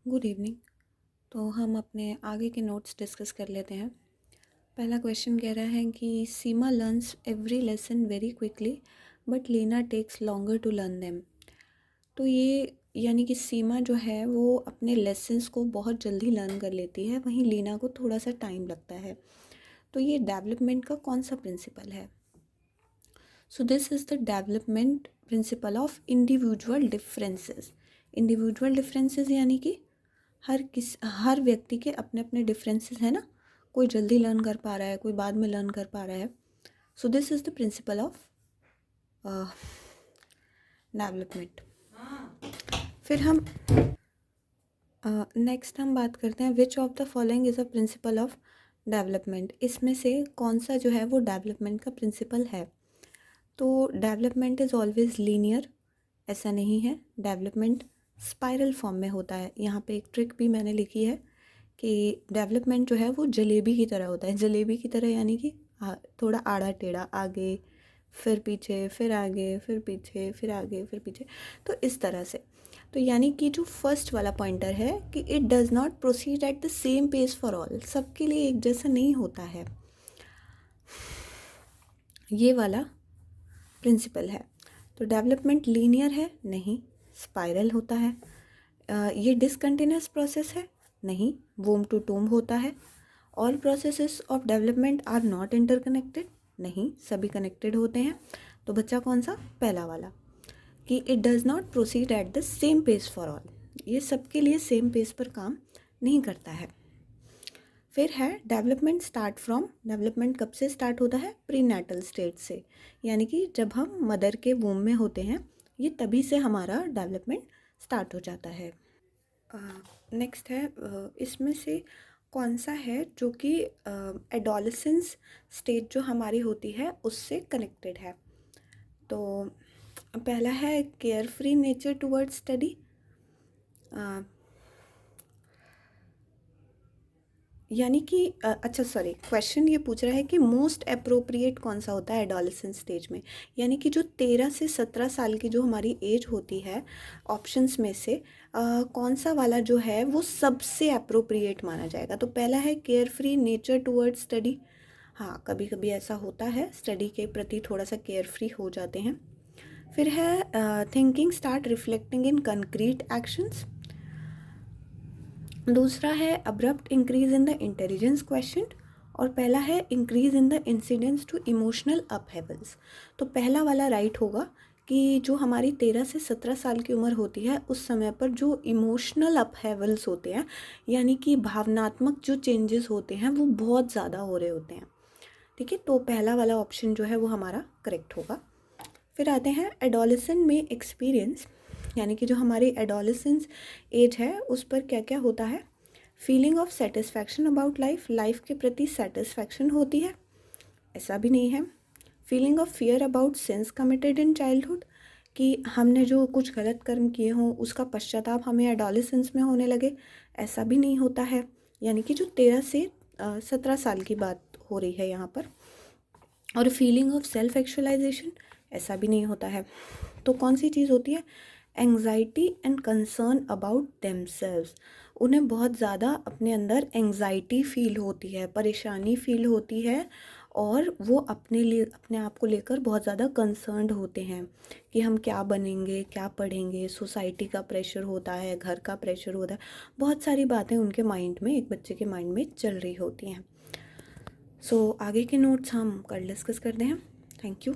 Good evening. तो हम अपने आगे के नोट्स डिस्कस कर लेते हैं। पहला क्वेश्चन कह रहा है कि Seema learns every lesson very quickly but Leena takes longer to learn them. तो ये यानी कि सीमा जो है वो अपने लेसन्स को बहुत जल्दी लर्न कर लेती है, वहीं लीना को थोड़ा सा टाइम लगता है। तो ये डेवलपमेंट का कौन सा प्रिंसिपल है? So this is the development principle of individual differences. Individual differences यानी कि हर व्यक्ति के अपने अपने डिफरेंसेस हैं ना, कोई जल्दी लर्न कर पा रहा है, कोई बाद में लर्न कर पा रहा है। So this is the principle of development. फिर हम नेक्स्ट हम बात करते हैं which of the following is a principle of development. इसमें से कौन सा जो है वो डेवलपमेंट का प्रिंसिपल है? तो डेवलपमेंट इज़ ऑलवेज लीनियर, ऐसा नहीं है। डेवलपमेंट स्पाइरल फॉर्म में होता है। यहाँ पे एक ट्रिक भी मैंने लिखी है कि डेवलपमेंट जो है वो जलेबी की तरह होता है। जलेबी की तरह यानी कि थोड़ा आड़ा टेढ़ा, आगे फिर पीछे, फिर आगे फिर पीछे, फिर आगे फिर पीछे, तो इस तरह से। तो यानी कि जो फर्स्ट वाला पॉइंटर है कि it does not proceed at the same pace for all, सबके लिए एक जैसा नहीं होता है, ये वाला प्रिंसिपल है। तो डेवलपमेंट लीनियर है? नहीं, स्पाइरल होता है। ये डिसकंटिन्यूस प्रोसेस है? नहीं, वोम टू टूम होता है। All processes of development are not interconnected? नहीं, सभी कनेक्टेड होते हैं। तो बच्चा कौन सा? पहला वाला, कि it does not proceed at the same pace for all, ये सबके लिए सेम पेस पर काम नहीं करता है। फिर है डेवलपमेंट स्टार्ट फ्रॉम। डेवलपमेंट कब से स्टार्ट होता है? प्री नेटल स्टेज से, यानी कि जब हम मदर के वूम में होते हैं, ये तभी से हमारा डेवलपमेंट स्टार्ट हो जाता है। नेक्स्ट है इसमें से कौन सा है जो कि एडोलेसेंस स्टेज जो हमारी होती है उससे कनेक्टेड है? तो पहला है care free nature towards study. यानी कि अच्छा सॉरी, क्वेश्चन ये पूछ रहा है कि मोस्ट अप्रोप्रिएट कौन सा होता है एडोलेसेंस स्टेज में, यानी कि जो 13 से 17 साल की जो हमारी एज होती है, ऑप्शंस में से कौन सा वाला जो है वो सबसे अप्रोप्रिएट माना जाएगा? तो पहला है care free nature towards study. हाँ, कभी कभी ऐसा होता है, स्टडी के प्रति थोड़ा सा केयर फ्री हो जाते हैं। फिर है thinking start reflecting in concrete actions. दूसरा है abrupt increase in the intelligence question, और पहला है increase in the incidence to emotional upheavals. तो पहला वाला राइट होगा कि जो हमारी 13 से 17 साल की उम्र होती है उस समय पर जो इमोशनल अपहेवल्स होते हैं, यानी कि भावनात्मक जो चेंजेस होते हैं वो बहुत ज़्यादा हो रहे होते हैं। ठीक है, तो पहला वाला ऑप्शन जो है वो हमारा करेक्ट होगा। फिर आते हैं एडोलेसेंट में एक्सपीरियंस, यानी कि जो हमारी एडोलेसेंस एज है उस पर क्या क्या होता है? Feeling of satisfaction about life, life के प्रति सेटिस्फैक्शन होती है? ऐसा भी नहीं है। Feeling of fear about since committed in childhood, कि हमने जो कुछ गलत कर्म किए हों उसका पश्चाताप हमें एडोलेसेंस में होने लगे? ऐसा भी नहीं होता है, यानी कि जो 13 से 17 साल की बात हो रही है यहाँ पर। और फीलिंग ऑफ सेल्फ एक्चुअलाइजेशन, ऐसा भी नहीं होता है। तो कौन सी चीज़ होती है? Anxiety and concern about themselves, उन्हें बहुत ज़्यादा अपने अंदर एंग्जाइटी फील होती है, परेशानी फील होती है, और वो अपने लिए, अपने आप को लेकर बहुत ज़्यादा कंसर्न्ड होते हैं कि हम क्या बनेंगे, क्या पढ़ेंगे। सोसाइटी का प्रेशर होता है, घर का प्रेशर होता है, बहुत सारी बातें उनके माइंड में, एक बच्चे के माइंड में चल रही होती हैं। सो आगे के नोट्स हम कल डिस्कस करते हैं। Thank you.